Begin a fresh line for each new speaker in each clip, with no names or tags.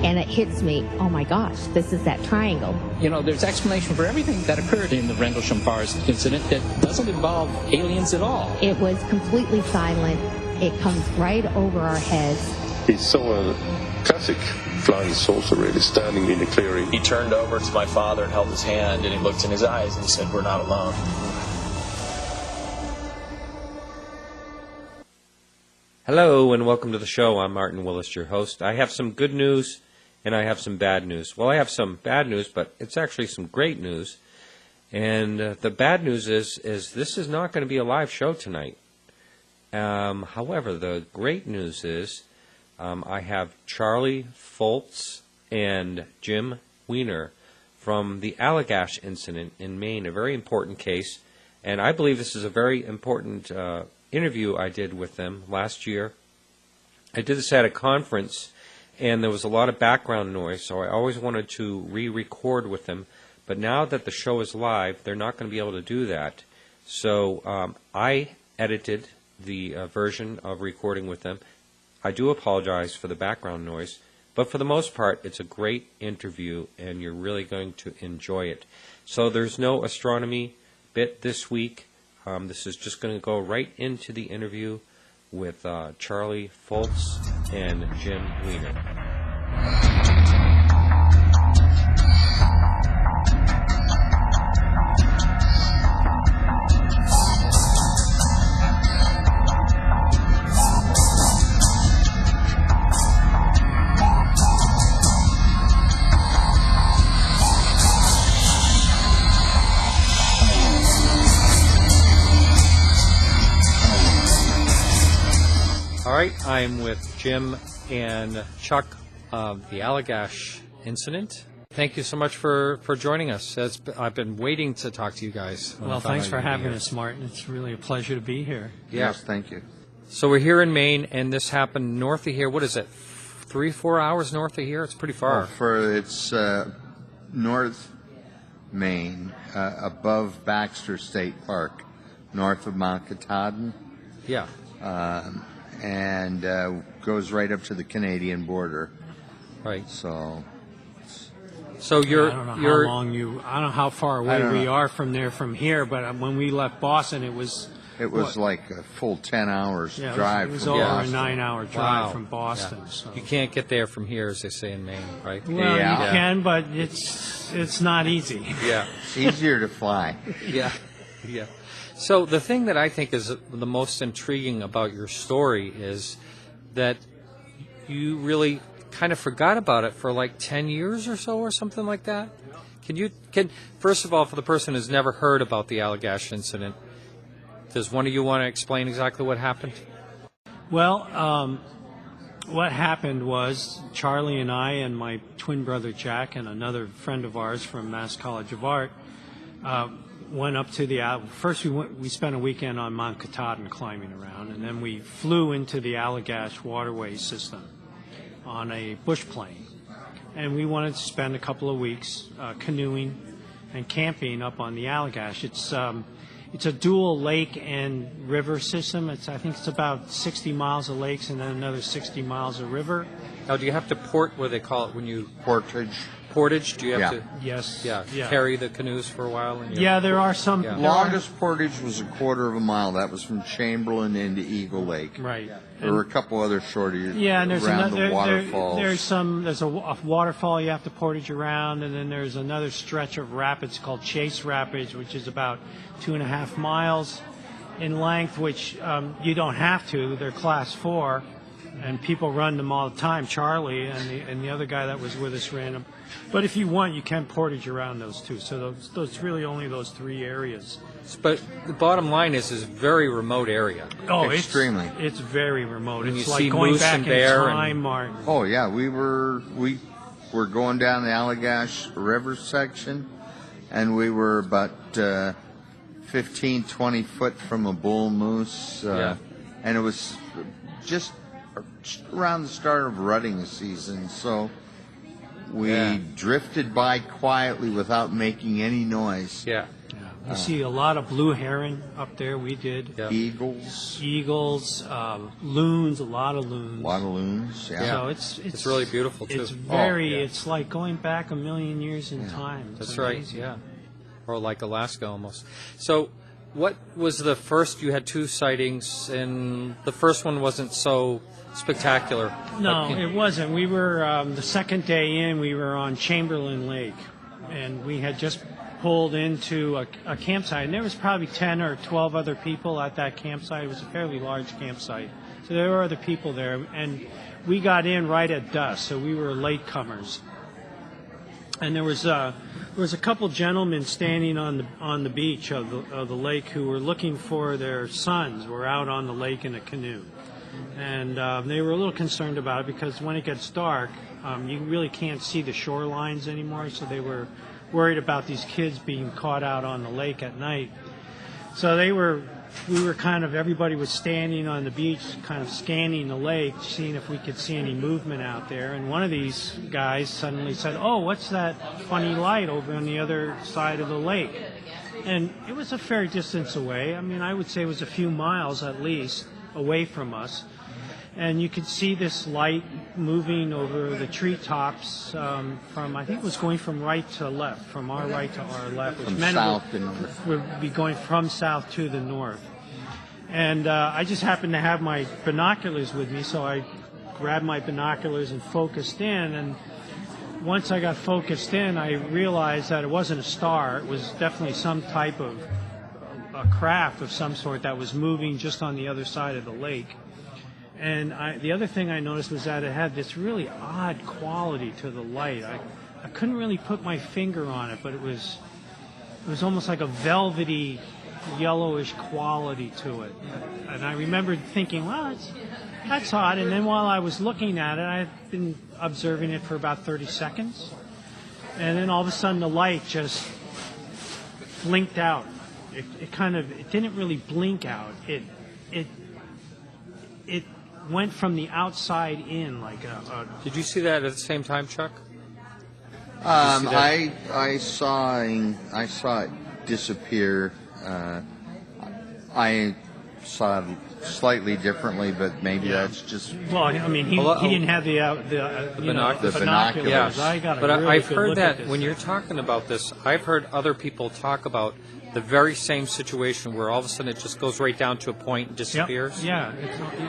and it hits me, oh my gosh, this is that triangle.
You know, there's explanation for everything that occurred in the Rendlesham Forest incident that doesn't involve aliens at all.
It was completely silent. It comes right over our heads.
He saw a classic flying saucer really standing in the clearing.
He turned over to my father and held his hand, and he looked in his eyes and he said, "We're not alone."
Hello and welcome to the show. I'm Martin Willis, your host. I have some good news and I have some bad news. Well, I have some bad news, but it's actually some great news. And the bad news is this is not going to be a live show tonight. However, the great news is I have Charlie Foltz and Jim Weiner from the Allagash Incident in Maine, a very important case. And I believe this is a very important interview I did with them last year. I did this at a conference, and there was a lot of background noise, so I always wanted to re-record with them. But now that the show is live, they're not going to be able to do that. So I edited the version of recording with them. I do apologize for the background noise, but for the most part, it's a great interview, and you're really going to enjoy it. So there's no astronomy bit this week. This is just going to go right into the interview with Charlie Foltz and Jim Weiner. All right, I'm with Jim and Chuck of the Allagash Incident. Thank you so much for joining us. I've been waiting to talk to you guys.
Well, thanks for having us, Martin. It's really a pleasure to be here.
Yeah.
Yes, thank you.
So we're here in Maine, and this happened north of here. What is it, 3-4 hours north of here? It's pretty far.
It's North Maine, above Baxter State Park, north of Mount Katahdin.
Yeah.
And goes right up to the Canadian border.
Right.
So
you're
I don't know how far away we are from here, but when we left Boston, it was
like a full 10 hours drive.
It was
from
over
Boston.
a 9-hour drive from Boston.
Yeah.
So.
You can't get there from here, as they say in Maine, right?
Well, you can, but it's not easy.
Yeah.
It's easier to fly.
Yeah. Yeah. So the thing that I think is the most intriguing about your story is that you really kind of forgot about it for like 10 years or so or something like that. Can first of all, for the person who's never heard about the Allagash Incident, does one of you want to explain exactly what happened?
Well, what happened was Charlie and I and my twin brother Jack and another friend of ours from Mass College of Art went up to first we spent a weekend on Mount Katahdin climbing around, and then we flew into the Allagash waterway system on a bush plane. And we wanted to spend a couple of weeks canoeing and camping up on the Allagash. It's a dual lake and river system. I think it's about 60 miles of lakes and then another 60 miles of river.
Now, do you have to port, what do they call it when you...
Portage.
Do you have to?
Yes.
Yeah. Carry the canoes for a while.
There are some.
Yeah.
Longest portage was a quarter of a mile. That was from Chamberlain into Eagle Lake.
Right.
There were a couple other shorter
and there's
around the waterfalls.
There's a waterfall you have to portage around, and then there's another stretch of rapids called Chase Rapids, which is about 2.5 miles in length, which you don't have to. They're class 4. And people run them all the time. Charlie and the other guy that was with us ran them. But if you want, you can portage around those too. So those really only those 3 areas.
But the bottom line is a very remote area.
Oh,
extremely.
It's very remote.
And
it's
you
like
see
going
moose
back
and
in
bear
time, Martin.
Oh yeah, we were going down the Allagash River section, and we were about 15, 20 foot from a bull moose, and it was just around the start of rutting season, so we drifted by quietly without making any noise.
Yeah.
You see a lot of blue heron up there. We did.
Yeah.
Eagles,
Loons, a lot of loons.
a lot of loons. Yeah.
So
It's really beautiful, too.
It's very.
Oh, yeah.
It's like going back a million years in time. It's
That's right,
amazing.
yeah. Or like Alaska almost. So what was the first? You had 2 sightings, and the first one wasn't so spectacular.
No,
But,
it wasn't. We were the second day in. We were on Chamberlain Lake, and we had just pulled into a campsite, and there was probably 10 or 12 other people at that campsite. It was a fairly large campsite, so there were other people there, and we got in right at dusk, so we were latecomers. And there was a couple gentlemen standing on the beach of the lake who were looking for their sons. Were out on the lake in a canoe, and they were a little concerned about it because when it gets dark, you really can't see the shorelines anymore. So they were worried about these kids being caught out on the lake at night. So we were kind of, everybody was standing on the beach, kind of scanning the lake, seeing if we could see any movement out there. And one of these guys suddenly said, "Oh, what's that funny light over on the other side of the lake?" And it was a fair distance away. I mean, I would say it was a few miles at least away from us. And you could see this light moving over the treetops from, I think it was going from right to left, from our right to our left.
From south to north.
Would be going from south to the north. And I just happened to have my binoculars with me, so I grabbed my binoculars and focused in. And once I got focused in, I realized that it wasn't a star. It was definitely some type of a craft of some sort that was moving just on the other side of the lake. And the other thing I noticed was that it had this really odd quality to the light. I couldn't really put my finger on it, but it was almost like a velvety, yellowish quality to it. And I remember thinking, well, that's odd. And then while I was looking at it, I had been observing it for about 30 seconds. And then all of a sudden the light just blinked out. It didn't really blink out. It went from the outside in like a.
Did you see that at the same time, Chuck?
I saw it disappear. I saw it slightly differently, but maybe that's just.
Well, I mean, he didn't have the binoculars.
Yeah,
I got
but
really
I've
good
heard
look
that
at this.
when you're talking about this, I've heard other people talk about the very same situation where all of a sudden it just goes right down to a point and disappears.
Yep.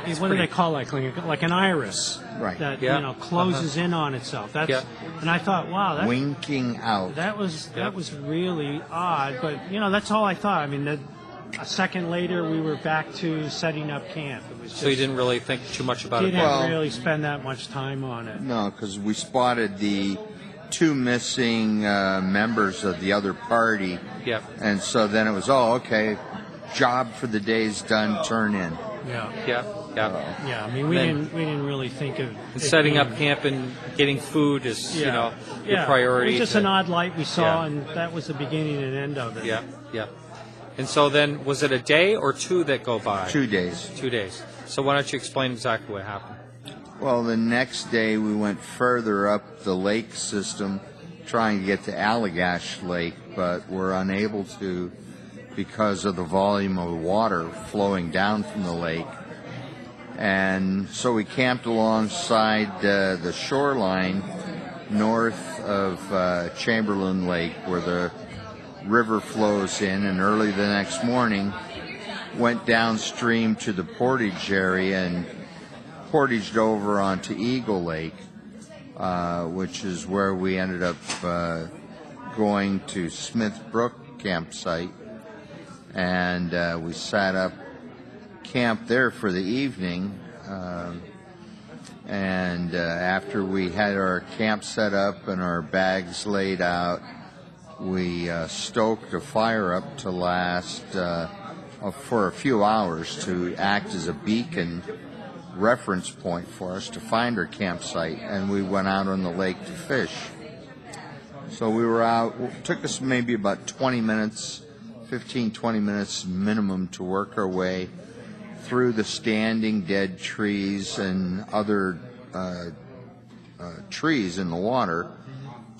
Yeah, what do they call that? Like an iris,
Right.
That
Yeah.
Closes in on itself. That's and I thought, wow, that
Winking out.
that was really odd. But that's all I thought. I mean, a second later we were back to setting up camp. It was
So you didn't really think too much about it.
didn't
Well-
really spend that much time on it.
No, because we spotted the 2 missing members of the other party.
Yep.
And so then it was, okay, job for the day's done, turn in.
Yeah.
Yeah.
Yeah, I mean, we didn't really think of
And
it
setting
being-
up camp and getting food is your
Yeah.
priority.
It was just
to-
an odd light we saw,
Yeah.
and that was the beginning and end of it.
Yeah. And so then, was it a day or 2 that go by?
2 days.
2 days. So why don't you explain exactly what happened?
Well, the next day we went further up the lake system trying to get to Allagash Lake, but were unable to because of the volume of water flowing down from the lake. And so we camped alongside the shoreline north of Chamberlain Lake where the river flows in, and early the next morning went downstream to the portage area and portaged over onto Eagle Lake, which is where we ended up going to Smith Brook campsite, and we sat up camp there for the evening, and after we had our camp set up and our bags laid out, we stoked a fire up to last for a few hours to act as a beacon reference point for us to find our campsite, and we went out on the lake to fish. So we were out, it took us maybe about 20 minutes, 15-20 minutes minimum to work our way through the standing dead trees and other trees in the water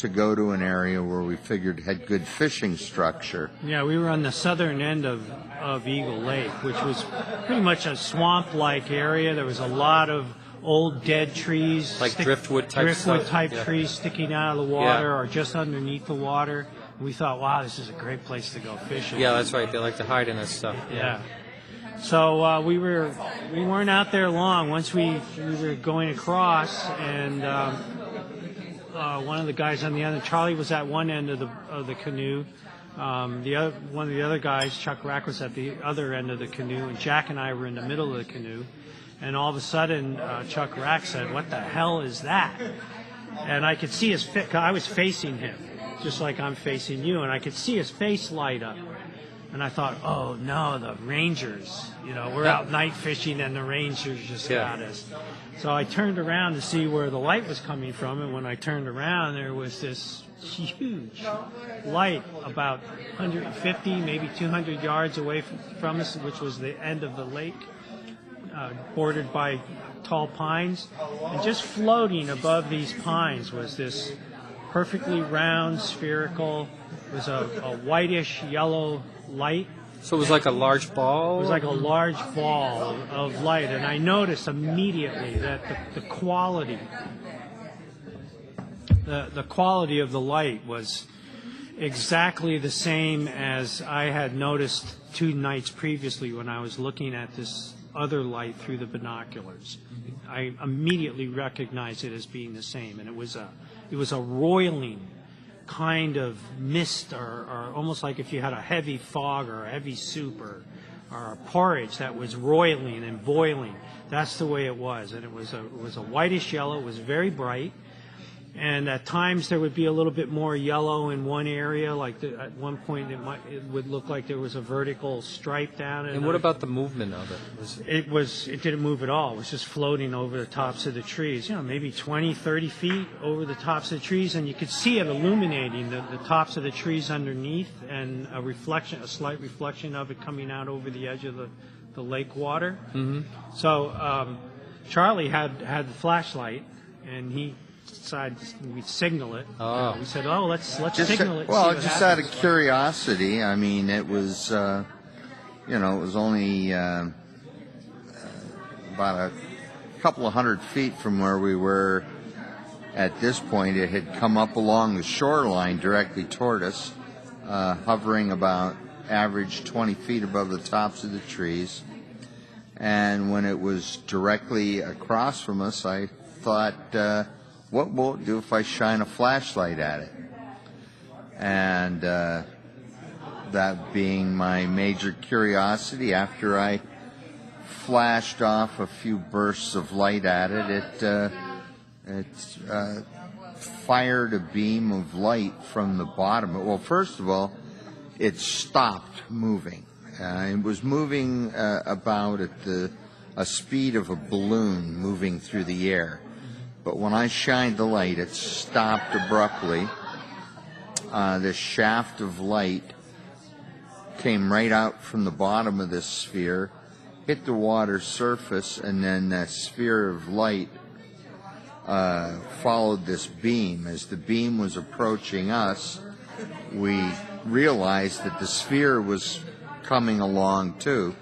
to go to an area where we figured had good fishing structure.
Yeah, we were on the southern end of Eagle Lake, which was pretty much a swamp-like area. There was a lot of old dead trees,
Like driftwood type stuff?
trees sticking out of the water or just underneath the water. And we thought, wow, this is a great place to go fishing.
Yeah, that's right. They like to hide in this stuff.
Yeah. So we weren't out there long. Once we were going across, and one of the guys on the other, Charlie was at one end of the canoe. One of the other guys, Chuck Rack, was at the other end of the canoe, and Jack and I were in the middle of the canoe. And all of a sudden, Chuck Rack said, "What the hell is that?" And I could see his face. I was facing him, just like I'm facing you, and I could see his face light up. And I thought, oh no, the Rangers. We're out night fishing and the Rangers just got us. So I turned around to see where the light was coming from, and when I turned around, there was this huge light about 150, maybe 200 yards away from us, which was the end of the lake, bordered by tall pines. And just floating above these pines was this perfectly round, spherical, it was a whitish yellow light.
So it was like a large ball?
It was like a large ball of light, and I noticed immediately that the quality of the light was exactly the same as I had noticed 2 nights previously when I was looking at this other light through the binoculars. I immediately recognized it as being the same, and it was a roiling kind of mist, or almost like if you had a heavy fog or a heavy soup or a porridge that was roiling and boiling. That's the way it was, and it was a whitish yellow. It was very bright, and at times there would be a little bit more yellow in one area. Like at one point, it would look like there was a vertical stripe down.
And what about the movement of it?
It didn't move at all. It was just floating over the tops of the trees, maybe 20, 30 feet over the tops of the trees, and you could see it illuminating the tops of the trees underneath, and a slight reflection of it coming out over the edge of the lake water. Mm-hmm. So Charlie had the flashlight, and he decided we'd signal it.
Oh.
We said, let's signal it.
Well, just out of curiosity. I mean, it was, it was only about a couple of 100 feet from where we were at this point. It had come up along the shoreline directly toward us, hovering about average 20 feet above the tops of the trees. And when it was directly across from us, I thought, what will it do if I shine a flashlight at it? And that being my major curiosity, after I flashed off a few bursts of light at it, it fired a beam of light from the bottom. Well, first of all, it stopped moving. It was moving about at a speed of a balloon moving through the air. But when I shined the light, it stopped abruptly. This shaft of light came right out from the bottom of this sphere, hit the water surface, and then that sphere of light followed this beam. As the beam was approaching us, we realized that the sphere was coming along too.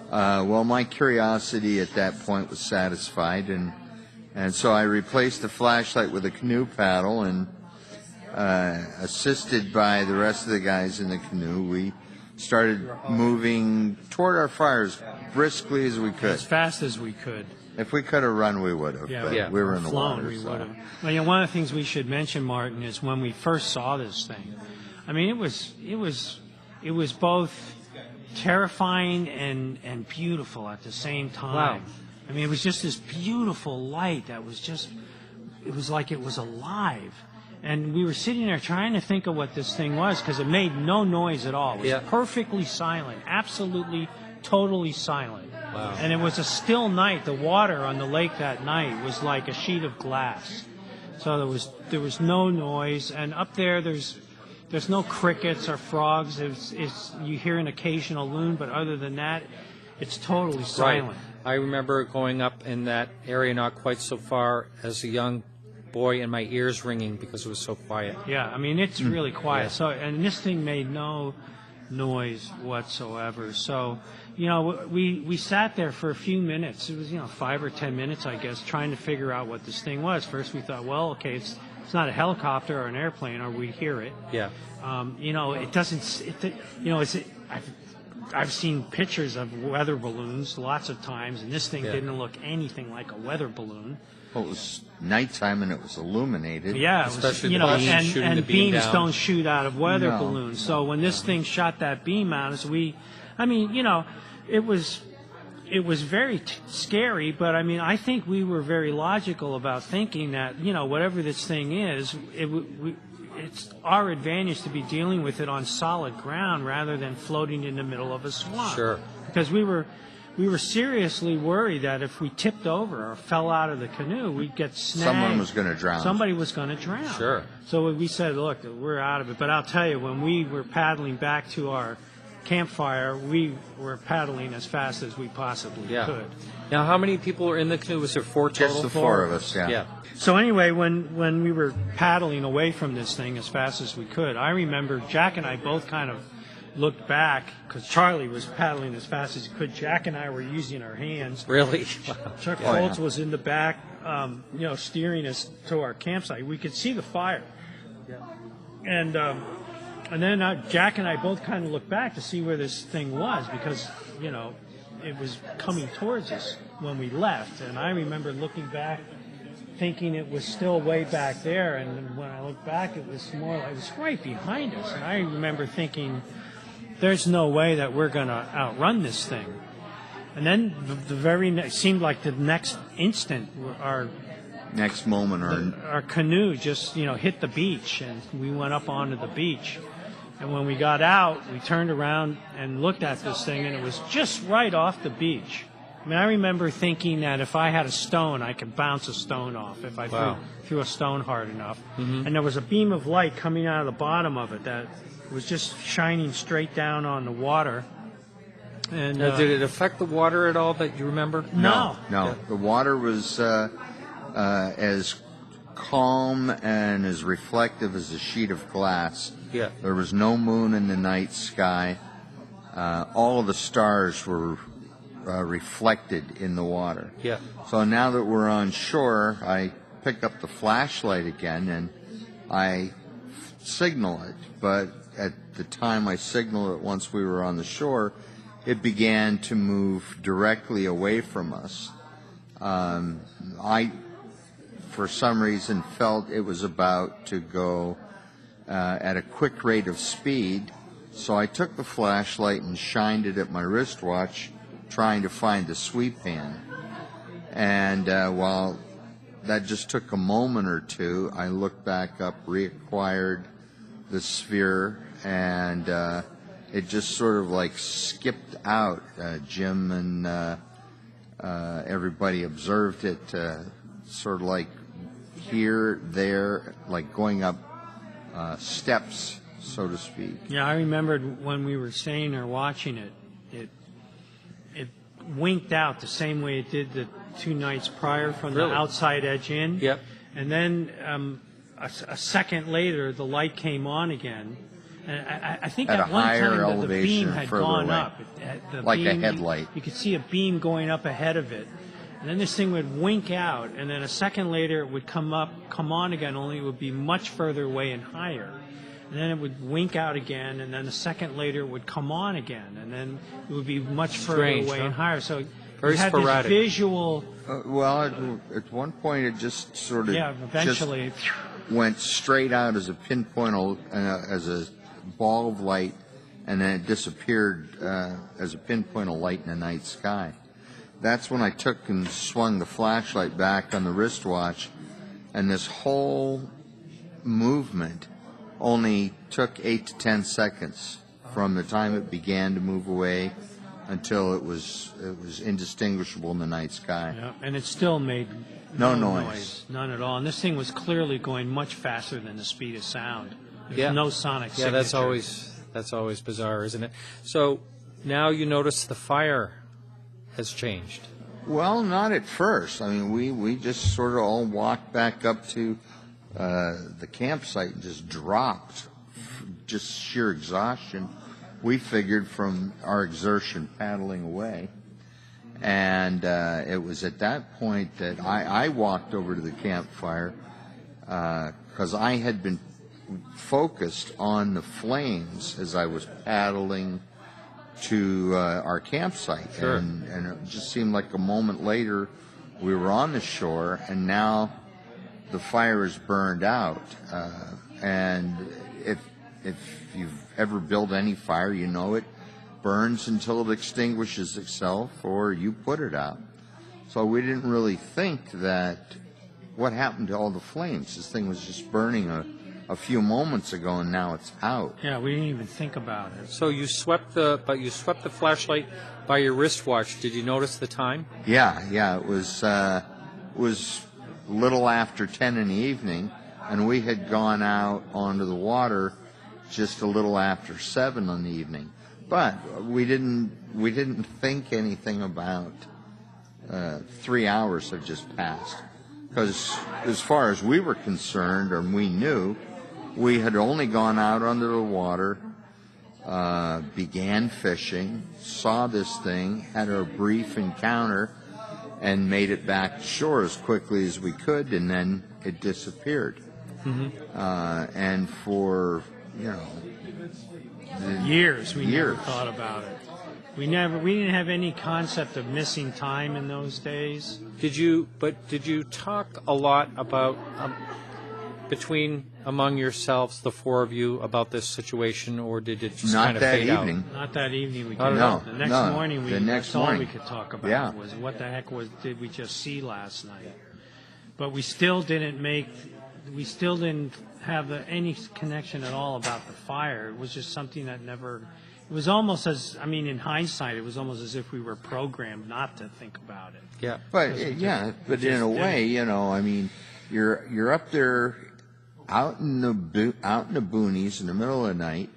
Well, my curiosity at that point was satisfied, and so I replaced the flashlight with a canoe paddle, and assisted by the rest of the guys in the canoe, we started moving toward our fires briskly as we could.
As fast as we could.
If we could have run, we would have.
Yeah,
we were in the water.
We would have. Well, one of the things we should mention, Martin, is when we first saw this thing. I mean, it was both terrifying and beautiful at the same time.
Wow.
I mean, it was just this beautiful light that was just, it was like it was alive. And we were sitting there trying to think of what this thing was, because it made no noise at all. It was perfectly silent, absolutely, totally silent.
Wow.
And it was a still night. The water on the lake that night was like a sheet of glass. So there was no noise. And up there's no crickets or frogs. You hear an occasional loon, but other than that, it's totally silent.
Right. I remember going up in that area not quite so far as a young boy, and my ears ringing because it was so quiet.
Yeah, I mean, it's really quiet.
Yeah.
So, and this thing made no noise whatsoever. So, you know, we sat there for a few minutes. It was, 5 or 10 minutes, I guess, trying to figure out what this thing was. First, we thought, well, okay, it's not a helicopter or an airplane, or we'd hear it.
Yeah.
It doesn't. I've seen pictures of weather balloons lots of times, and this thing didn't look anything like a weather balloon.
Well, it was nighttime and it was illuminated.
Yeah,
Especially
it was,
the beam shooting
and
the beam
beams
down.
don't shoot out of weather
No.
balloons. So when this thing shot that beam out, it was very scary. But I mean, I think we were very logical about thinking that whatever this thing is, it's our advantage to be dealing with it on solid ground rather than floating in the middle of a swamp.
Sure.
Because we were seriously worried that if we tipped over or fell out of the canoe, we'd get snagged.
Someone was going to drown.
Somebody was going to drown.
Sure.
So we said, look, we're out of it. But I'll tell you, when we were paddling back to our campfire, we were paddling as fast as we possibly could.
Now, how many people were in the canoe? Was there 4 total?
Just the 4 of us, yeah.
Yeah.
So anyway, when we were paddling away from this thing as fast as we could, I remember Jack and I both kind of looked back because Charlie was paddling as fast as he could. Jack and I were using our hands.
Really?
Chuck
Oh,
Foltz
yeah.
was in the back, steering us to our campsite. We could see the fire. And then Jack and I both kind of looked back to see where this thing was because, it was coming towards us when we left. And I remember looking back, thinking it was still way back there. And then when I looked back, it was right behind us. And I remember thinking, there's no way that we're going to outrun this thing. And then seemed like the next instant, our
Next moment,
our canoe just hit the beach, and we went up onto the beach. And when we got out, we turned around and looked at this thing, and it was just right off the beach. I mean, I remember thinking that if I had a stone, I could bounce a stone off if I threw a stone hard enough. Mm-hmm. And there was a beam of light coming out of the bottom of it that was just shining straight down on the water. And
Did it affect the water at all that you remember?
No.
No. The water was as calm and as reflective as a sheet of glass.
Yeah.
There was no moon in the night sky. All of the stars were reflected in the water.
Yeah.
So now that we're on shore, I pick up the flashlight again and I signal it. But at the time I signaled it once we were on the shore, it began to move directly away from us. I, for some reason, felt it was about to go at a quick rate of speed, so I took the flashlight and shined it at my wristwatch, trying to find the sweep hand. And while that just took a moment or two, I looked back up, reacquired the sphere, and it just sort of like skipped out. Jim and everybody observed it, sort of like here, there, like going up steps, so to speak.
Yeah, I remembered when we were staying there watching it, it winked out the same way it did the 2 nights prior from the outside edge in.
Yep.
And then a second later, the light came on again. And I think
At
at
a
one
higher
time the
elevation
beam
and
had
further
gone
away.
up. The
Like a
beam,
headlight.
You could see a beam going up ahead of it. And then this thing would wink out, and then a second later it would come on again, only it would be much further away and higher. And then it would wink out again, and then a second later it would come on again, and then it would be much further
Strange,
away
huh?
and higher. So
Very
it had
sporadic.
this visual.
At one point it just sort of
Eventually.
just went straight out as a pinpoint, as a ball of light, and then it disappeared as a pinpoint of light in the night sky. That's when I took and swung the flashlight back on the wristwatch, and this whole movement only took 8 to 10 seconds from the time it began to move away until it was indistinguishable in the night sky.
Yeah, and it still made
No noise.
None at all. And this thing was clearly going much faster than the speed of sound. There's no sonic signature.
that's always bizarre, isn't it? So now you notice the fire has changed.
Well, not at first. I mean, we just sort of all walked back up to the campsite and just dropped, just sheer exhaustion. We figured from our exertion paddling away. And it was at that point that I walked over to the campfire because I had been focused on the flames as I was paddling to our campsite.
Sure.
And it just seemed like a moment later we were on the shore, and now the fire is burned out. And if you've ever built any fire, you know it burns until it extinguishes itself, or you put it out. So we didn't really think that what happened to all the flames. This thing was just burning a few moments ago, and now it's out.
Yeah, we didn't even think about it.
So you swept the flashlight by your wristwatch. Did you notice the time?
Yeah. It was a little after 10 in the evening, and we had gone out onto the water just a little after 7 in the evening. But we didn't think anything about 3 hours have just passed, because as far as we were concerned, or we knew, we had only gone out under the water, began fishing, saw this thing, had a brief encounter, and made it back to shore as quickly as we could, and then it disappeared. Mm-hmm. And for
years we never thought about it. We didn't have any concept of missing time in those days.
Did you talk a lot about among yourselves, the four of you, about this situation, or did it just kind of fade out?
Not that evening. We
could.
No. The next morning,
that's
all we could talk about was what the heck did we just see last night? But we still didn't have any connection at all about the fire. It was just something that never. It was almost in hindsight, it was almost as if we were programmed not to think about it.
Yeah.
But in a way, you're up there, out in the boonies in the middle of the night.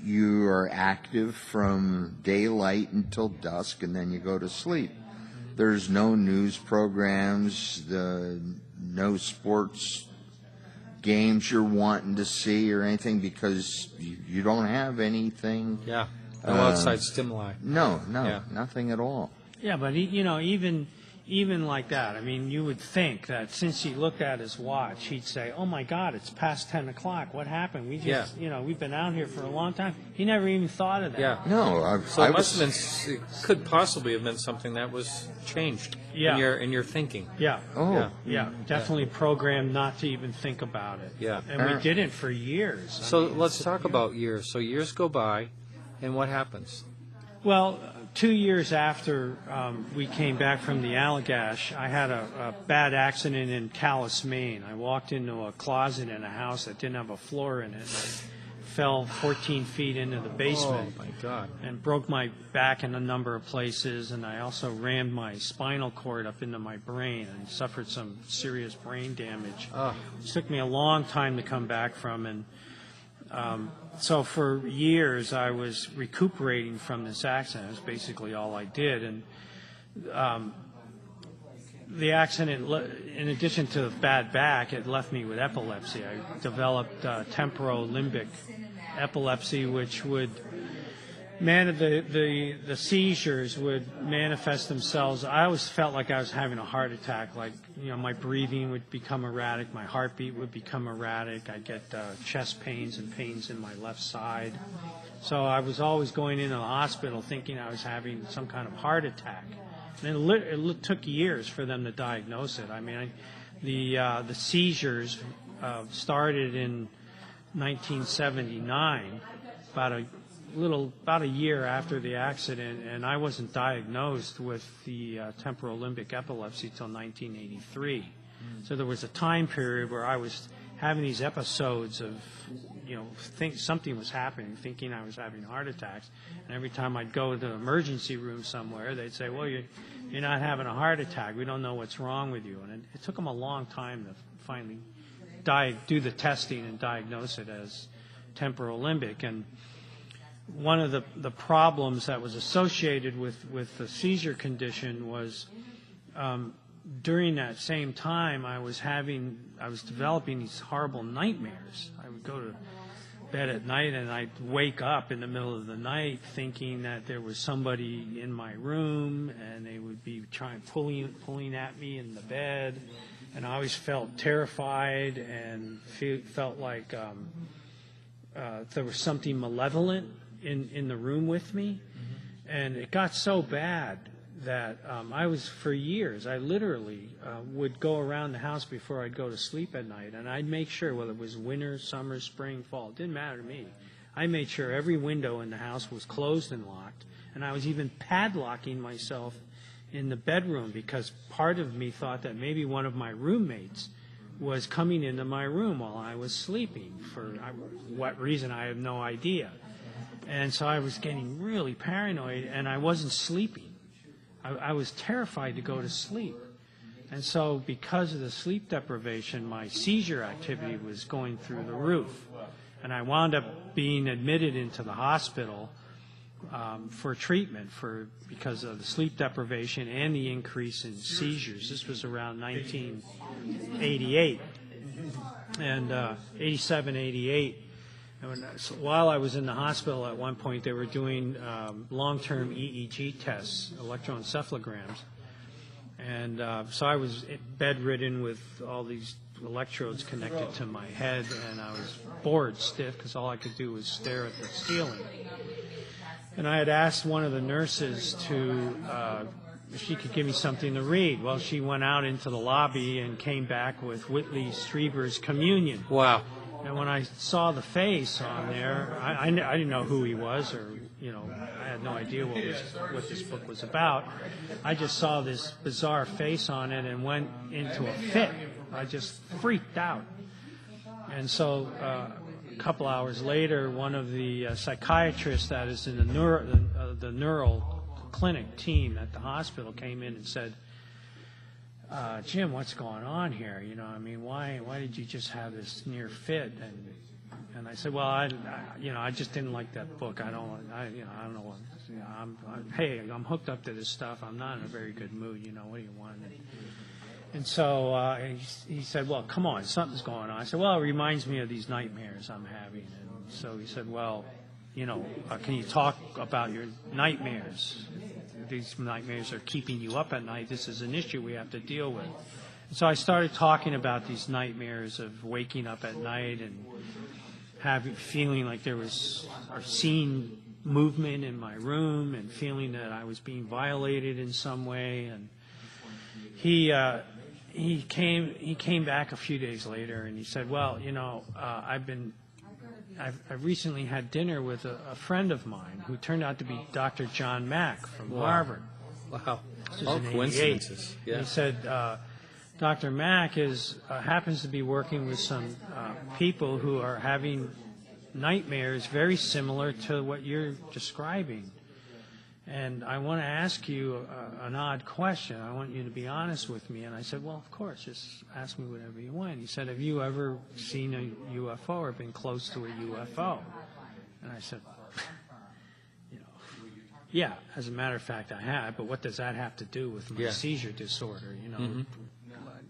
You are active from daylight until dusk, and then you go to sleep. There's no news programs, no sports games you're wanting to see or anything, because you don't have anything.
Yeah. No outside stimuli.
No, nothing at all.
Yeah, but even like that, you would think that since he looked at his watch, he'd say, "Oh my God, it's past 10 o'clock. What happened? We just, we've been out here for a long time." He never even thought of that.
Yeah.
No,
it could possibly have been something that was changed in your thinking.
Yeah.
Oh.
Yeah. Definitely programmed not to even think about it.
Yeah.
And we didn't for years.
So let's talk about years. So years go by, and what happens?
Well, 2 years after we came back from the Allagash, I had a bad accident in Calais, Maine. I walked into a closet in a house that didn't have a floor in it. I fell 14 feet into the basement.
Oh, my God.
And broke my back in a number of places, and I also rammed my spinal cord up into my brain and suffered some serious brain damage. It took me a long time to come back from, and so for years I was recuperating from this accident. It was basically all I did. And the accident, in addition to the bad back, it left me with epilepsy. I developed temporolimbic epilepsy, which would the seizures would manifest themselves. I always felt like I was having a heart attack. Like, my breathing would become erratic, my heartbeat would become erratic. I'd get chest pains and pains in my left side. So I was always going into the hospital thinking I was having some kind of heart attack. And it took years for them to diagnose it. The seizures started in 1979, about a year after the accident, and I wasn't diagnosed with the temporolimbic epilepsy till 1983. So there was a time period where I was having these episodes of, think something was happening, thinking I was having heart attacks. And every time I'd go to the emergency room somewhere, they'd say, "Well, you're not having a heart attack. We don't know what's wrong with you." And it took them a long time to finally do the testing and diagnose it as temporolimbic. And one of the problems that was associated with the seizure condition was during that same time I was developing these horrible nightmares. I would go to bed at night and I'd wake up in the middle of the night thinking that there was somebody in my room and they would be pulling at me in the bed, and I always felt terrified and felt like there was something malevolent in the room with me. And it got so bad that I was, for years, I literally would go around the house before I'd go to sleep at night, and I'd make sure, whether it was winter, summer, spring, fall, it didn't matter to me. I made sure every window in the house was closed and locked, and I was even padlocking myself in the bedroom because part of me thought that maybe one of my roommates was coming into my room while I was sleeping. For what reason, I have no idea. And so I was getting really paranoid, and I wasn't sleeping. I was terrified to go to sleep. And so because of the sleep deprivation, my seizure activity was going through the roof. And I wound up being admitted into the hospital for treatment because of the sleep deprivation and the increase in seizures. This was around 1988, and 87, 88. So while I was in the hospital at one point, they were doing long-term EEG tests, electroencephalograms. And so I was bedridden with all these electrodes connected to my head, and I was bored stiff because all I could do was stare at the ceiling. And I had asked one of the nurses if she could give me something to read. Well, she went out into the lobby and came back with Whitley Strieber's Communion.
Wow.
And when I saw the face on there, I didn't know who he was, or I had no idea what this book was about. I just saw this bizarre face on it and went into a fit. I just freaked out. And so a couple hours later, one of the psychiatrists that is in the neural clinic team at the hospital came in and said, Jim, what's going on here? Why did you just have this near fit? And I said, well, I just didn't like that book. I don't know what. I'm hooked up to this stuff. I'm not in a very good mood. What do you want? And so he said, well, come on, something's going on. I said, well, it reminds me of these nightmares I'm having. And so he said, well, can you talk about your nightmares? These nightmares are keeping you up at night. This is an issue we have to deal with. And so I started talking about these nightmares of waking up at night and feeling like there was seeing movement in my room and feeling that I was being violated in some way. And he came back a few days later and he said, well, I've recently had dinner with a friend of mine who turned out to be Dr. John Mack from Harvard.
Wow.
All
coincidences. Yeah.
He said Dr. Mack happens to be working with some people who are having nightmares very similar to what you're describing. And I want to ask you an odd question. I want you to be honest with me. And I said, well, of course, just ask me whatever you want. He said, have you ever seen a UFO or been close to a UFO? And I said, yeah, as a matter of fact, I have. But what does that have to do with my seizure disorder?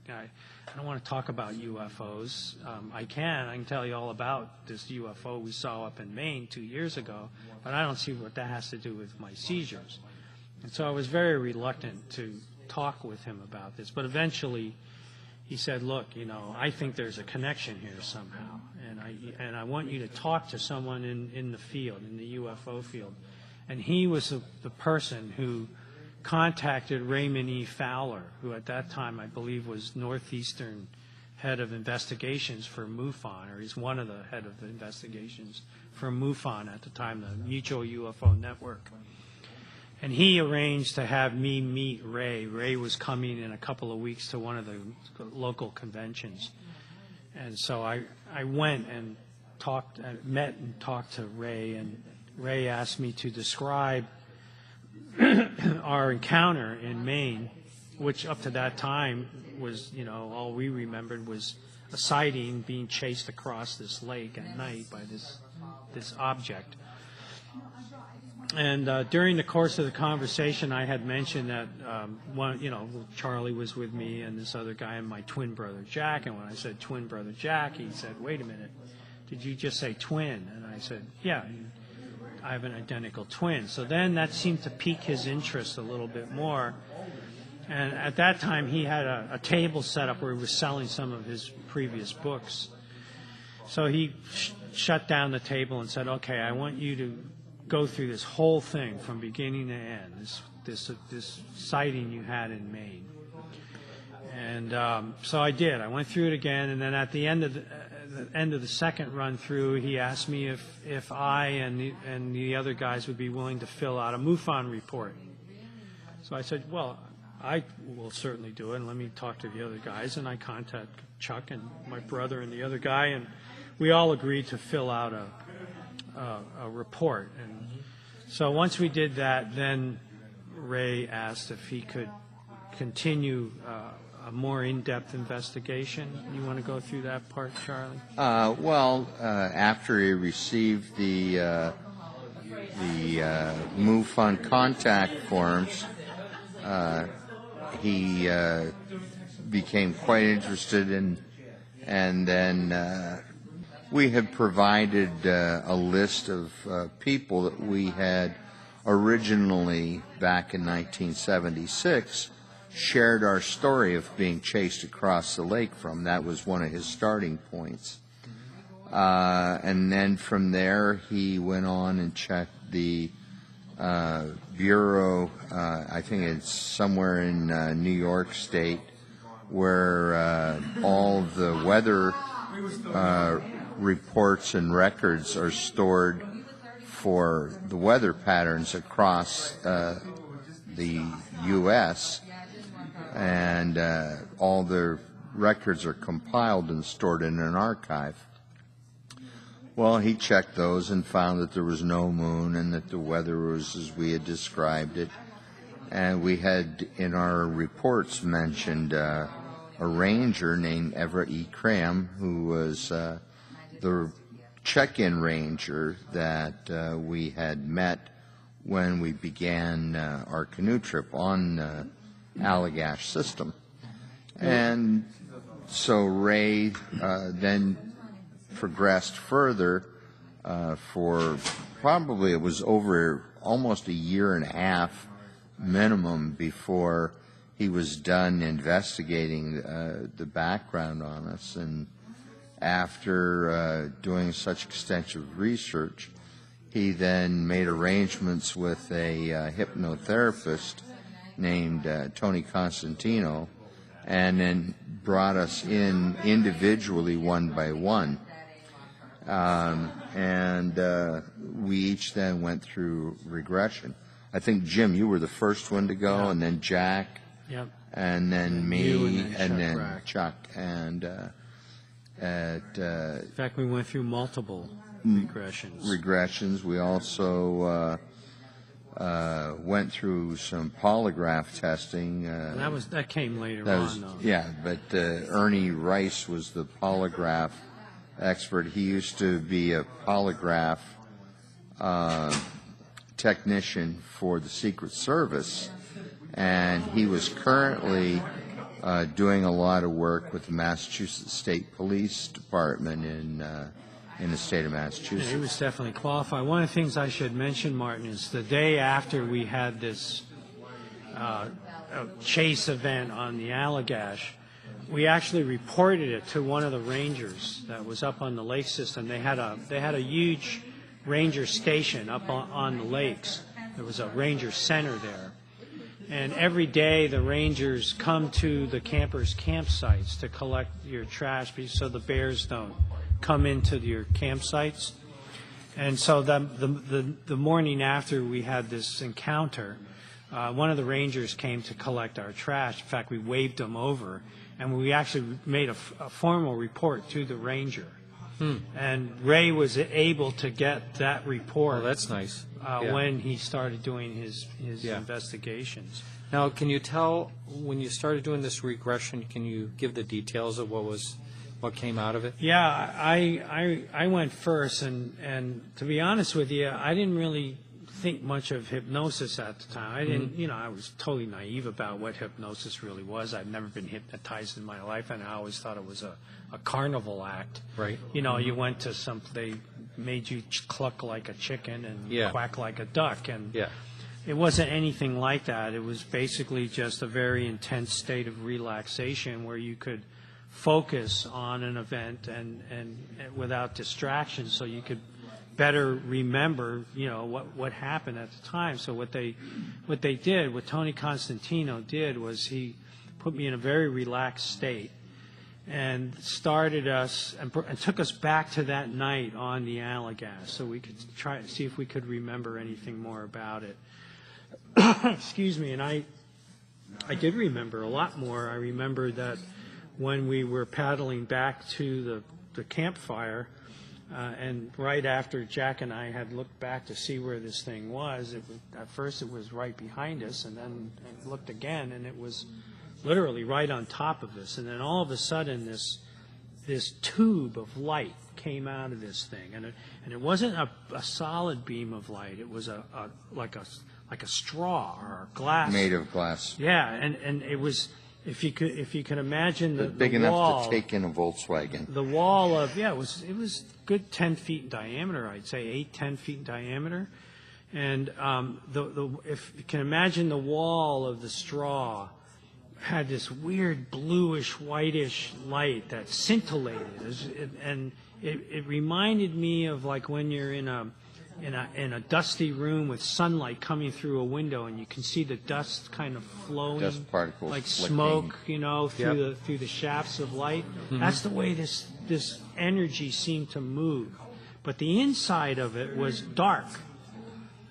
I don't want to talk about UFOs. I can tell you all about this UFO we saw up in Maine 2 years ago, but I don't see what that has to do with my seizures. And so I was very reluctant to talk with him about this. But eventually he said, look, I think there's a connection here somehow, and I want you to talk to someone in the field, in the UFO field. And he was the person who contacted Raymond E. Fowler, who at that time I believe was Northeastern head of investigations for MUFON, or he's one of the head of the investigations for MUFON at the time, the Mutual UFO Network. And he arranged to have me meet Ray. Ray was coming in a couple of weeks to one of the local conventions. And so I went and met and talked to Ray, and Ray asked me to describe our encounter in Maine, which up to that time was, all we remembered was a sighting being chased across this lake at night by this object. And during the course of the conversation, I had mentioned that Charlie was with me and this other guy and my twin brother Jack. And when I said twin brother Jack, he said, "Wait a minute, did you just say twin?" And I said, "Yeah, I have an identical twin." So then that seemed to pique his interest a little bit more. And at that time, he had a table set up where he was selling some of his previous books. So he shut down the table and said, "Okay, I want you to go through this whole thing from beginning to end, this sighting you had in Maine." And so I did. I went through it again, and then at the end of the second run through, he asked me if I and the other guys would be willing to fill out a MUFON report. So I said, "Well, I will certainly do it, and let me talk to the other guys." And I contacted Chuck and my brother and the other guy, and we all agreed to fill out a report. And so once we did that, then Ray asked if he could continue a more in-depth investigation. You want to go through that part, Charlie?
After he received the MUFON contact forms, he became quite interested and then we had provided a list of people that we had originally, back in 1976, shared our story of being chased across the lake from. That was one of his starting points. And then from there, he went on and checked the Bureau, I think it's somewhere in New York State, where all the weather reports and records are stored for the weather patterns across the U.S., and all the records are compiled and stored in an archive. Well, he checked those and found that there was no moon and that the weather was as we had described it. And we had in our reports mentioned a ranger named Everett E. Cram, who was the check-in ranger that we had met when we began our canoe trip on the Allagash system. And so Ray then progressed further for probably, it was over almost a year and a half minimum before he was done investigating the background on us. And after doing such extensive research, he then made arrangements with a hypnotherapist named Tony Constantino, and then brought us in individually one by one. And we each then went through regression. I think, Jim, you were the first one to go, and then Jack,
Yep.
and then me,
and then
Chuck. And
in fact, we went through multiple regressions.
We also went through some polygraph testing.
That came later on, though.
Yeah, but Ernie Rice was the polygraph expert. He used to be a polygraph technician for the Secret Service, and he was currently doing a lot of work with the Massachusetts State Police Department in the state of Massachusetts.
Yeah, he was definitely qualified. One of the things I should mention, Martin, is the day after we had this chase event on the Allagash, we actually reported it to one of the rangers that was up on the lake system. They had a huge ranger station up on the lakes. There was a ranger center there. And every day the rangers come to the campers' campsites to collect your trash so the bears don't come into your campsites. And so the morning after we had this encounter, one of the rangers came to collect our trash. In fact, we waved them over, and we actually made a formal report to the ranger. And Ray was able to get that report.
Oh, that's nice.
When he started doing his investigations.
Now, can you tell, when you started doing this regression, can you give the details of what came out of it?
Yeah, I went first, and to be honest with you, I didn't really think much of hypnosis at the time. I didn't, I was totally naive about what hypnosis really was. I'd never been hypnotized in my life, and I always thought it was a carnival act.
Right.
You went to they made you cluck like a chicken and quack like a duck, and it wasn't anything like that. It was basically just a very intense state of relaxation where you could focus on an event and without distraction, so you could better remember, what happened at the time. So what Tony Constantino did was he put me in a very relaxed state and started us and took us back to that night on the Allagash, so we could try to see if we could remember anything more about it. Excuse me. And I did remember a lot more. I remember that when we were paddling back to the campfire, and right after Jack and I had looked back to see where this thing was, at first it was right behind us, and then I looked again, and it was literally right on top of us. And then all of a sudden, this tube of light came out of this thing, and it wasn't a solid beam of light. It was like a straw or a glass
made of glass.
Yeah, and it was. If you could imagine the
big
the wall,
enough to take in a Volkswagen.
The wall of it was good 10 feet in diameter. I'd say 8-10 feet in diameter, and if you can imagine the wall of the straw had this weird bluish whitish light that scintillated, and it reminded me of like when you're in a dusty room with sunlight coming through a window, and you can see the dust kind of flowing,
dust particles
like
flicking.
smoke, through the shafts of light. That's the way this energy seemed to move. But the inside of it was dark.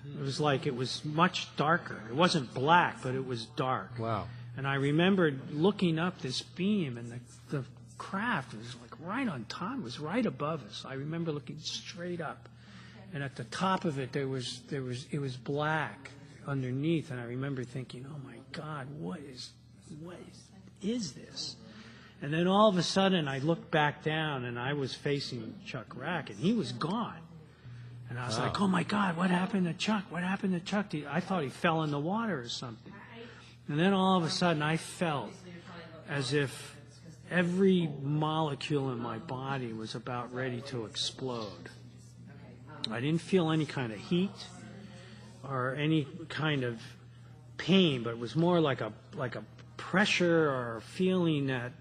It was like it was much darker. It wasn't black, but it was dark.
Wow.
And I remembered looking up this beam, and the craft was like right on top. It was right above us. I remember looking straight up. And at the top of it, it was black underneath, and I remember thinking, "Oh my God, what is this?" And then all of a sudden, I looked back down, and I was facing Chuck Rack, and he was gone. And I was like, "Oh my God, what happened to Chuck? What happened to Chuck?" I thought he fell in the water or something. And then all of a sudden, I felt as if every molecule in my body was about ready to explode. I didn't feel any kind of heat or any kind of pain, but it was more like a pressure or a feeling that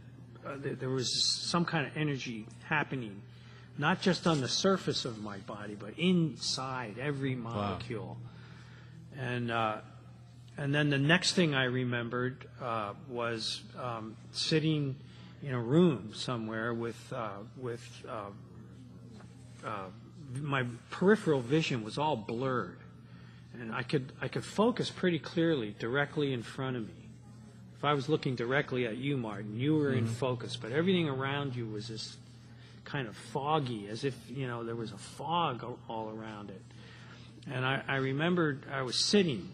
there was some kind of energy happening, not just on the surface of my body, but inside every molecule. Wow. And then the next thing I remembered was sitting in a room somewhere with my peripheral vision was all blurred, and I could focus pretty clearly directly in front of me. If I was looking directly at you, Martin, you were in focus, but everything around you was this kind of foggy, as if there was a fog all around it. And I remembered I was sitting,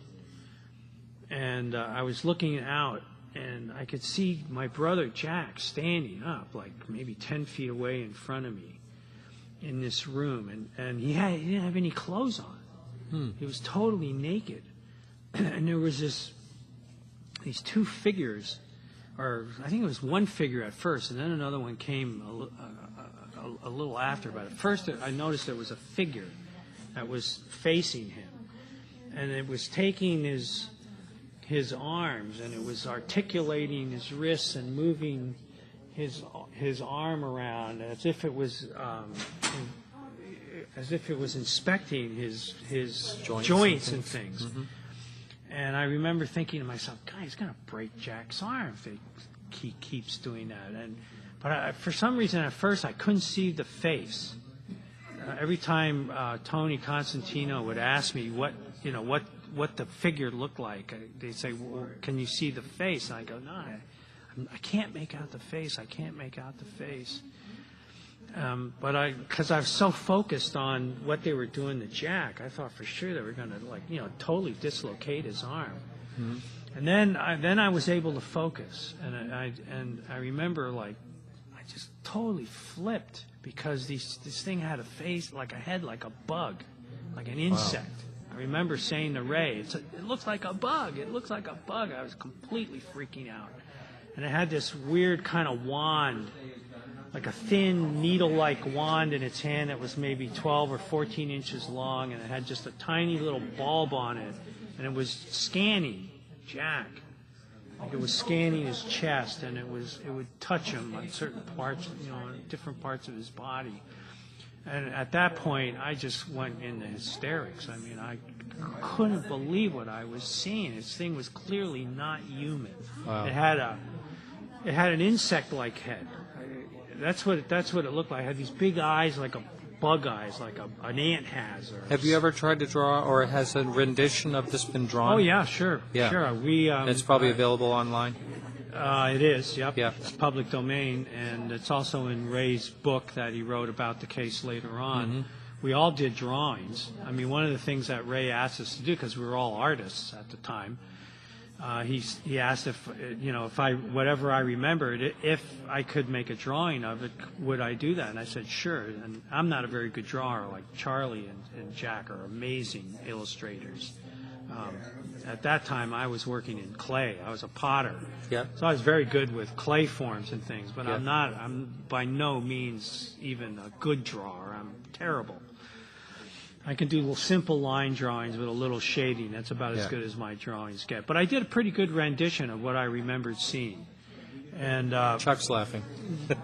and I was looking out, and I could see my brother Jack standing up, like maybe 10 feet away in front of me, in this room, and he didn't have any clothes on. He was totally naked, and there was these two figures, or I think it was one figure at first, and then another one came a little after. But at first, I noticed there was a figure that was facing him, and it was taking his arms, and it was articulating his wrists and moving his arm around as if it was inspecting his joints and things. And I remember thinking to myself, "God, he's going to break Jack's arm if he keeps doing that." But for some reason, at first, I couldn't see the face. Every time Tony Constantino would ask me what the figure looked like, they'd say, "Well, can you see the face?" And I go, "No, I can't make out the face. I can't make out the face." But because I was so focused on what they were doing to Jack, I thought for sure they were going to totally dislocate his arm. And then I was able to focus, and I remember I just totally flipped because this thing had a face, like a head, like a bug, like an insect. I remember saying to Ray, it looks like a bug. It looks like a bug. I was completely freaking out. And it had this weird kind of wand, like a thin needle-like wand in its hand that was maybe 12 or 14 inches long, and it had just a tiny little bulb on it, and it was scanning Jack. Like it was scanning his chest, and it would touch him on certain parts, different parts of his body. And at that point, I just went into hysterics. I mean, I couldn't believe what I was seeing. This thing was clearly not human. Wow. It had an insect-like head. That's what it looked like. It had these big eyes, like a bug eyes, like an ant has.
Have you ever tried to draw, or has a rendition of this been drawn?
Oh yeah, sure.
Yeah.
Sure.
It's probably available online.
It is. Yep.
Yeah.
It's public domain, and it's also in Ray's book that he wrote about the case later on. Mm-hmm. We all did drawings. I mean, one of the things that Ray asked us to do, because we were all artists at the time, he asked if whatever I remembered, if I could make a drawing of it, would I do that? And I said sure. And I'm not a very good drawer. Like Charlie and Jack are amazing illustrators. At that time, I was working in clay. I was a potter.
Yeah.
So I was very good with clay forms and things. But I'm by no means even a good drawer. I'm terrible. I can do simple line drawings with a little shading. That's about as good as my drawings get. But I did a pretty good rendition of what I remembered seeing. And
Chuck's laughing.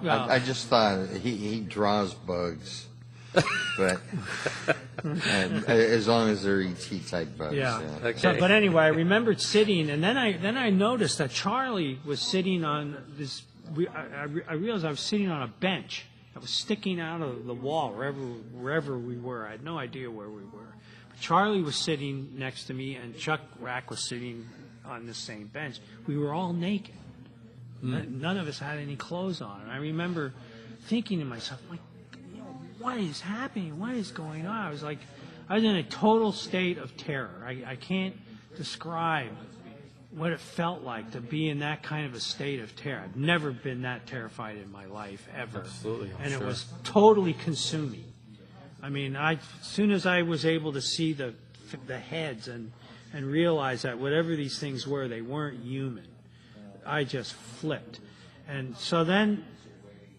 I just thought he draws bugs, but and as long as they're ET type bugs.
Yeah.
Okay.
So, but anyway, I remembered sitting, and then I noticed that Charlie was sitting on this. I realized I was sitting on a bench that was sticking out of the wall wherever we were. I had no idea where we were. But Charlie was sitting next to me, and Chuck Rack was sitting on the same bench. We were all naked. None of us had any clothes on. And I remember thinking to myself, like, what is happening? What is going on? I was in a total state of terror. I can't describe what it felt like to be in that kind of a state of terror. I've never been that terrified in my life, ever.
Absolutely, I'm
and
sure.
It was totally consuming. I mean, as soon as I was able to see the heads and realize that whatever these things were, they weren't human, I just flipped. And so then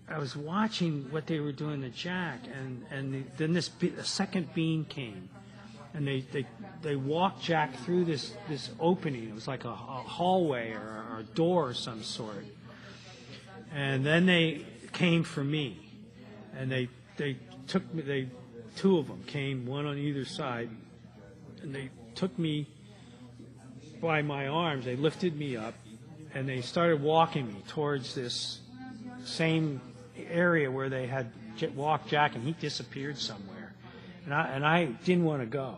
I was watching what they were doing to Jack, and then the second beam came. And they walked Jack through this opening. It was like a hallway or a door of some sort. And then they came for me. And they took me, two of them came, one on either side. And they took me by my arms. They lifted me up. And they started walking me towards this same area where they had walked Jack, and he disappeared somewhere. And I didn't want to go.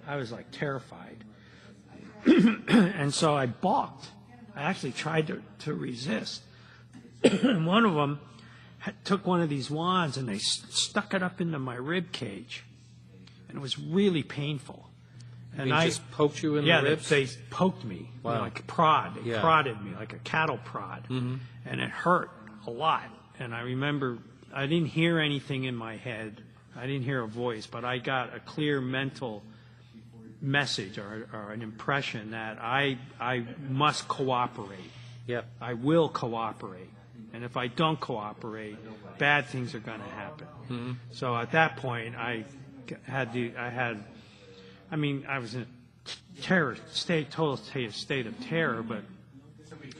I was like terrified. And so I balked. I actually tried to resist. And one of them took one of these wands and they stuck it up into my rib cage. And it was really painful. And
they just poked you in the ribs?
Yeah, they poked me.
Wow.
Like prod. They prodded me like a cattle prod.
Mm-hmm.
And it hurt a lot. And I remember I didn't hear anything in my head. I didn't hear a voice, but I got a clear mental message or an impression that I must cooperate.
Yep.
I will cooperate. And if I don't cooperate, bad things are going to happen.
Mm-hmm.
So at that point, I was in a total state of terror, but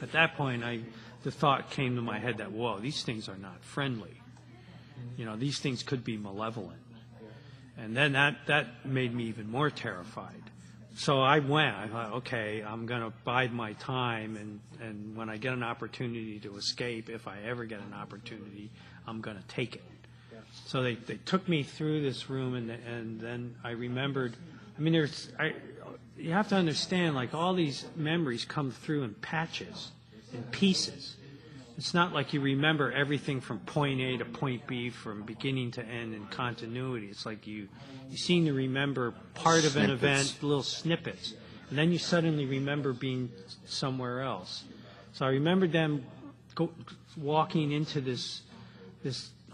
at that point, the thought came to my head that, whoa, these things are not friendly. These things could be malevolent. And then that made me even more terrified. So I went. I thought, okay, I'm going to bide my time, and when I get an opportunity to escape, if I ever get an opportunity, I'm going to take it. So they took me through this room, and then I remembered. I mean, you have to understand, like, all these memories come through in patches, in pieces. It's not like you remember everything from point A to point B from beginning to end in continuity. It's like you seem to remember part of an event, little snippets, and then you suddenly remember being somewhere else. So I remembered them walking into this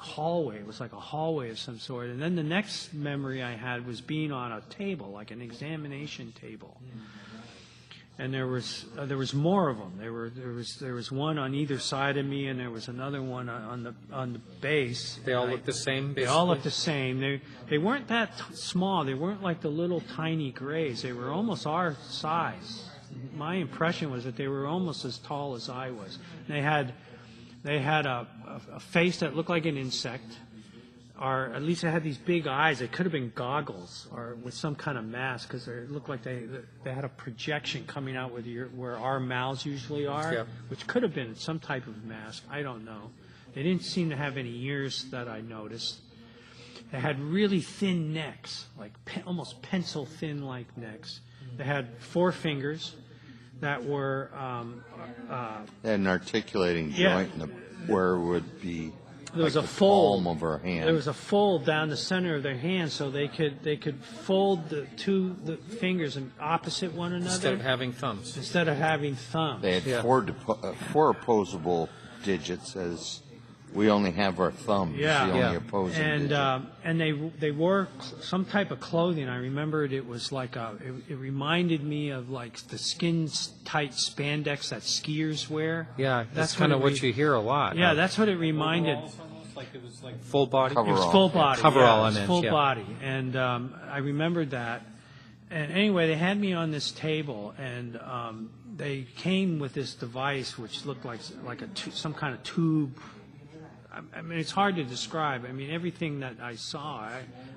hallway. It was like a hallway of some sort. And then the next memory I had was being on a table, like an examination table. And there was more of them. There was one on either side of me, and there was another one on the base.
They all looked the same.
They all looked the same. They weren't that small. They weren't like the little tiny grays. They were almost our size. My impression was that they were almost as tall as I was. They had a face that looked like an insect, or at least they had these big eyes. They could have been goggles or with some kind of mask, because they looked like they had a projection coming out where our mouths usually are,
Yep.
which could have been some type of mask. I don't know. They didn't seem to have any ears that I noticed. They had really thin necks, like almost pencil thin like necks. They had 4 fingers that were
They had an articulating
Yeah.
joint where it would be
there was
like
a
the
fold.
palm of our hand.
There was a fold down the center of their hand, so they could fold the fingers in opposite one another
Instead of having thumbs.
instead of having thumbs.
They had
Yeah.
4 opposable digits, as we only have our thumbs.
Yeah.
The only
Yeah.
opposing
And
digit.
they wore some type of clothing. I remembered it was like it reminded me of like the skin tight spandex that skiers wear.
Yeah, that's
what
kind
it
of what you hear a lot.
Yeah,
of.
that's what it reminded.
Like it was like full body.
Cover-
It was
Coverall.
full body.
Coverall,
yeah,
I
it was
meant,
full
yeah.
body. And I remembered that. And anyway, they had me on this table, and they came with this device which looked like some kind of tube. I mean, it's hard to describe. I mean, everything that I saw,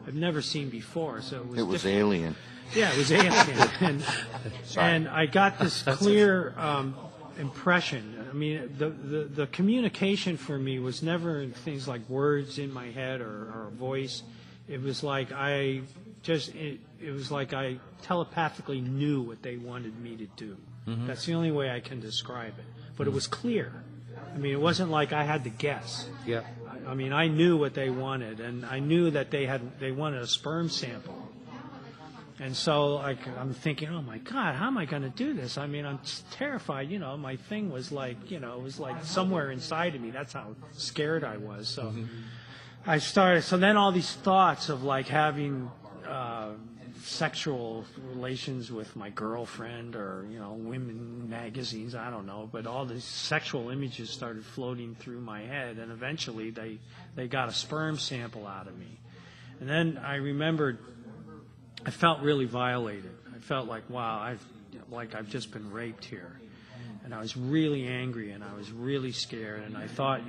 I've never seen before. So it was different.
alien.
Yeah, it was alien. and I got this clear impression. I mean, the communication for me was never in things like words in my head or voice. It was like it was like I telepathically knew what they wanted me to do. That's the only way I can describe it. But it was clear. I mean, it wasn't like I had to guess.
Yeah.
I mean, I knew what they wanted, and I knew that they wanted a sperm sample. And so, like, I'm thinking, oh my God, how am I going to do this? I mean, I'm terrified. You know, my thing was like, you know, it was like somewhere inside of me. That's how scared I was. So I started. So then all these thoughts of like having sexual relations with my girlfriend, or women magazines, I don't know, but all these sexual images started floating through my head, and eventually they got a sperm sample out of me. And then I remembered I felt really violated. I felt like, wow, I've just been raped here. And I was really angry, and I was really scared, and I thought,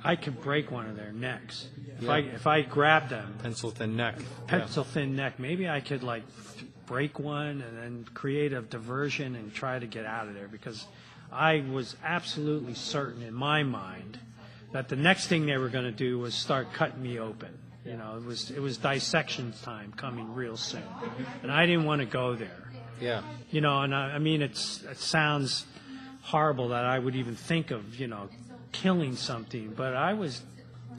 I could break one of their necks. If I grabbed them,
Pencil thin neck.
thin neck, maybe I could like break one and then create a diversion and try to get out of there, because I was absolutely certain in my mind that the next thing they were going to do was start cutting me open. It was dissection time coming real soon, and I didn't want to go there.
Yeah.
And I mean, it sounds horrible that I would even think of, killing something, but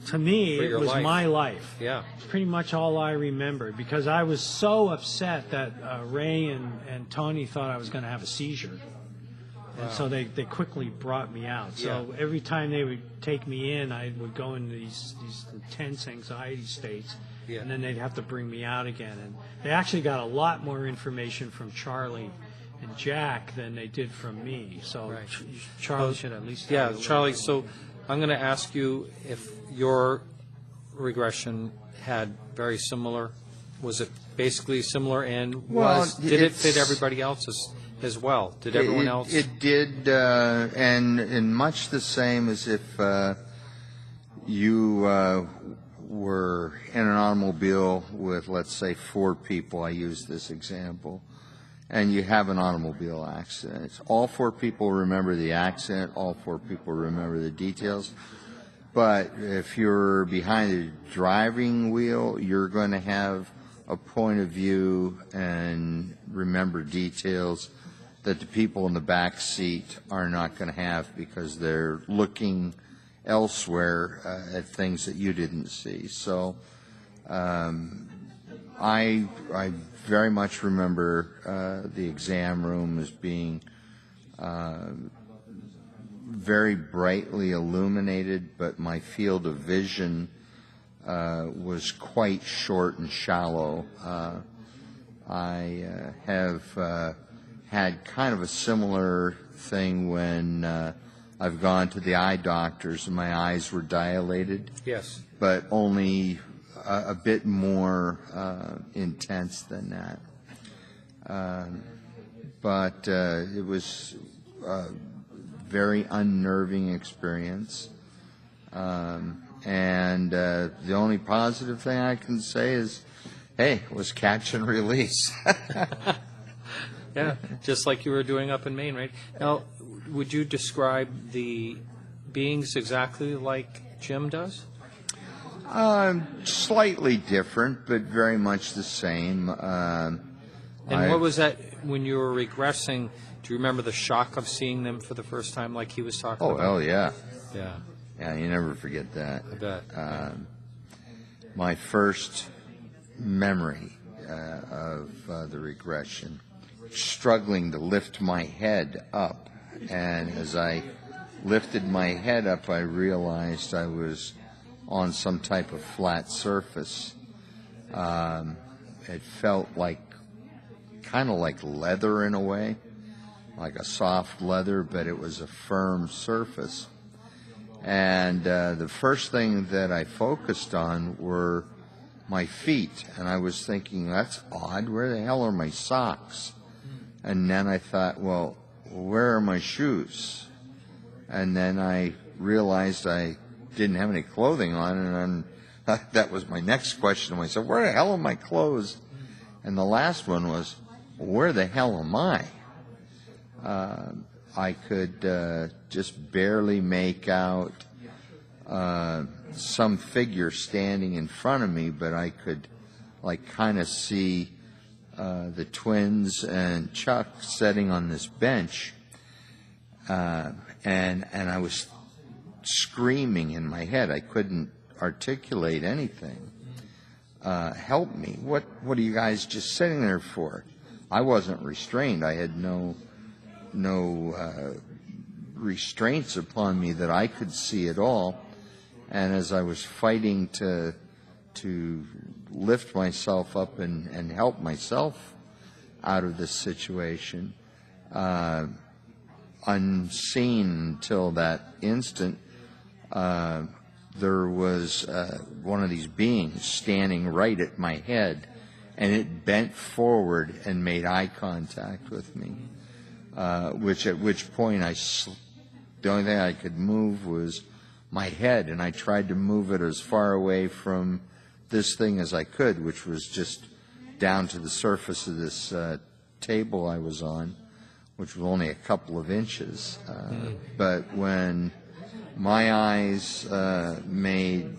to me, it was my life.
Yeah.
It's pretty much all I remember, because I was so upset that Ray and Tony thought I was going to have a seizure. And so they quickly brought me out. So every time they would take me in, I would go into these intense anxiety states, and then they'd have to bring me out again. And they actually got a lot more information from Charlie and Jack than they did from me. So Charlie should at least tell you a little
Charlie,
bit.
so I'm going to ask you if your regression had very similar, was it basically similar, and did it fit everybody else's as well? Did everyone else?
It did, and in much the same as if you were in an automobile with, let's say, 4 people. I use this example. And you have an automobile accident. All 4 people remember the accident. All 4 people remember the details. But if you're behind the driving wheel, you're going to have a point of view and remember details that the people in the back seat are not going to have, because they're looking elsewhere at things that you didn't see. So I very much remember the exam room as being very brightly illuminated, but my field of vision was quite short and shallow. I have had kind of a similar thing when I've gone to the eye doctors and my eyes were dilated.
Yes.
But only a bit more intense than that. But it was a very unnerving experience. And the only positive thing I can say is, hey, it was catch and release.
Yeah, just like you were doing up in Maine, right? Now, would you describe the beings exactly like Jim does?
Slightly different, but very much the same.
And what was that when you were regressing? Do you remember the shock of seeing them for the first time, like he was talking about?
Oh, hell yeah.
Yeah.
Yeah, you never forget that.
I bet.
My first memory of the regression, struggling to lift my head up. And as I lifted my head up, I realized I was on some type of flat surface. It felt like kind of like leather in a way, like a soft leather, but it was a firm surface. And the first thing that I focused on were my feet, and I was thinking, that's odd, where the hell are my socks? And then I thought, well, where are my shoes? And then I realized I didn't have any clothing on, and then that was my next question to myself, where the hell are my clothes? And the last one was, where the hell am I? I could just barely make out some figure standing in front of me, but I could kind of see the twins and Chuck sitting on this bench, and I was screaming in my head. I couldn't articulate anything. Help me! What are you guys just sitting there for? I wasn't restrained. I had no restraints upon me that I could see at all. And as I was fighting to lift myself up and help myself out of this situation, unseen until that instant, there was one of these beings standing right at my head, and it bent forward and made eye contact with me. At which point the only thing I could move was my head, and I tried to move it as far away from this thing as I could, which was just down to the surface of this table I was on, which was only a couple of inches. But when my eyes made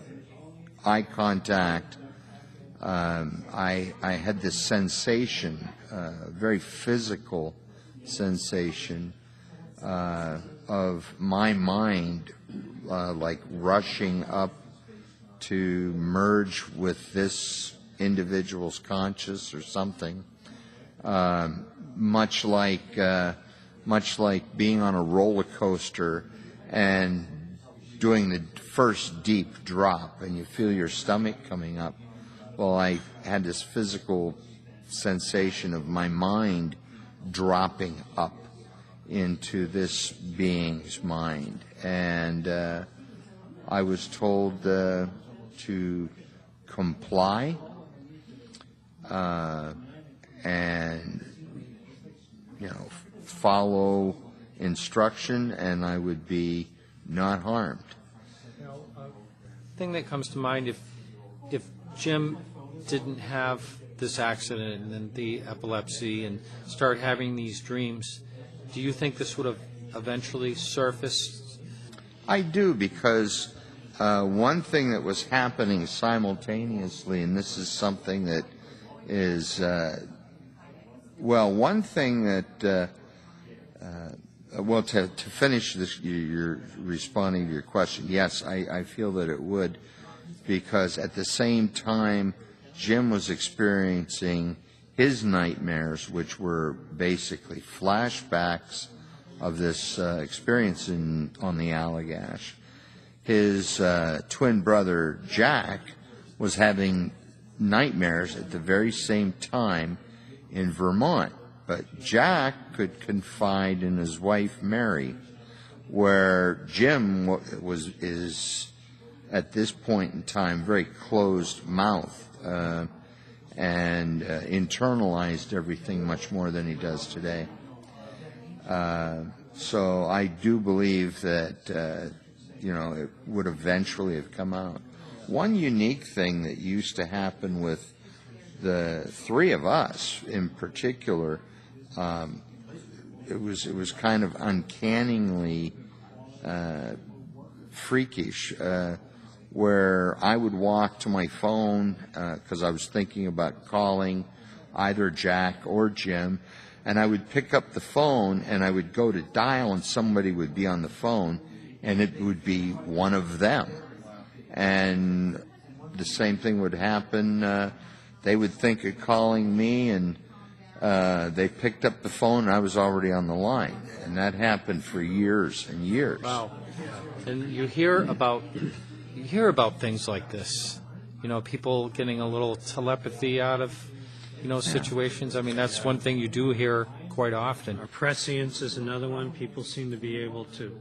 eye contact, I had this sensation, very physical sensation of my mind like rushing up to merge with this individual's conscious or something, much like being on a roller coaster and doing the first deep drop and you feel your stomach coming up. Well, I had this physical sensation of my mind dropping up into this being's mind. And I was told to comply and, follow instruction, and I would be not harmed.
Thing that comes to mind, if Jim didn't have this accident and then the epilepsy and start having these dreams, do you think this would have eventually surfaced? I do, because one thing that was happening simultaneously, and this is something that is, one thing that, to finish this, you're responding to your question, yes, I feel that it would, because at the same time, Jim was experiencing his nightmares, which were basically flashbacks
of this experience on the Allagash. His twin brother, Jack, was having nightmares at the very same time in Vermont. But Jack could confide in his wife, Mary, where Jim is at this point in time very closed mouth and internalized everything much more than he does today. So I do believe that it would eventually have come out. One unique thing that used to happen with the three of us in particular, it was kind of uncannily freakish, where I would walk to my phone because I was thinking about calling either Jack or Jim, and I would pick up the phone and I would go to dial and somebody would be on the phone and it would be one of them. And the same thing would happen. They would think of calling me and they picked up the phone and I was already on the line. And that happened for years and years.
Wow. And you hear about things like this. People getting a little telepathy out of situations. I mean, that's one thing you do hear quite often.
Prescience is another one. People seem to be able to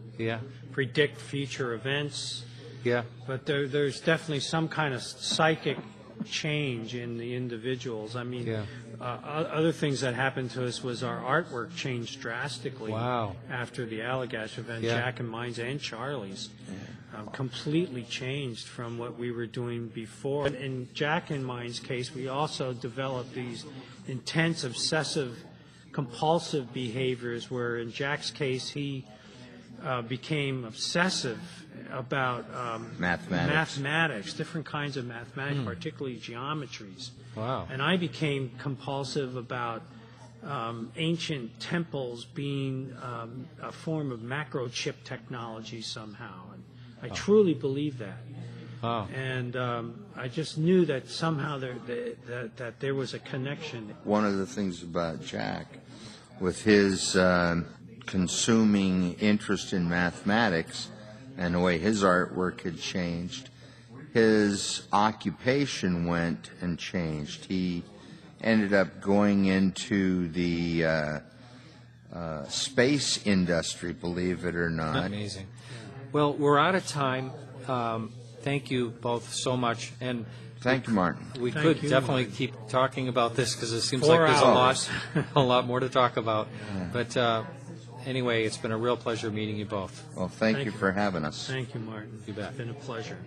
predict future events.
Yeah.
But there's definitely some kind of psychic change in the individuals. I mean, other things that happened to us was our artwork changed drastically after the Allagash event. Jack and mine's and Charlie's completely changed from what we were doing before. But in Jack and mine's case, we also developed these intense, obsessive, compulsive behaviors where in Jack's case he became obsessive about mathematics, different kinds of mathematics, particularly geometries.
Wow.
And I became compulsive about ancient temples being a form of macrochip technology somehow. And I truly believe that.
Wow.
And I just knew that somehow that there was a connection.
One of the things about Jack, with his consuming interest in mathematics and the way his artwork had changed, his occupation went and changed. He ended up going into the space industry, believe it or not.
Amazing. Well, we're out of time. Thank you both so much. And
thank you, Martin.
We could definitely keep talking about this because it seems like there's a lot more to talk about. But anyway, it's been a real pleasure meeting you both.
Well, thank you for having us.
Thank you, Martin.
You bet.
It's been a pleasure.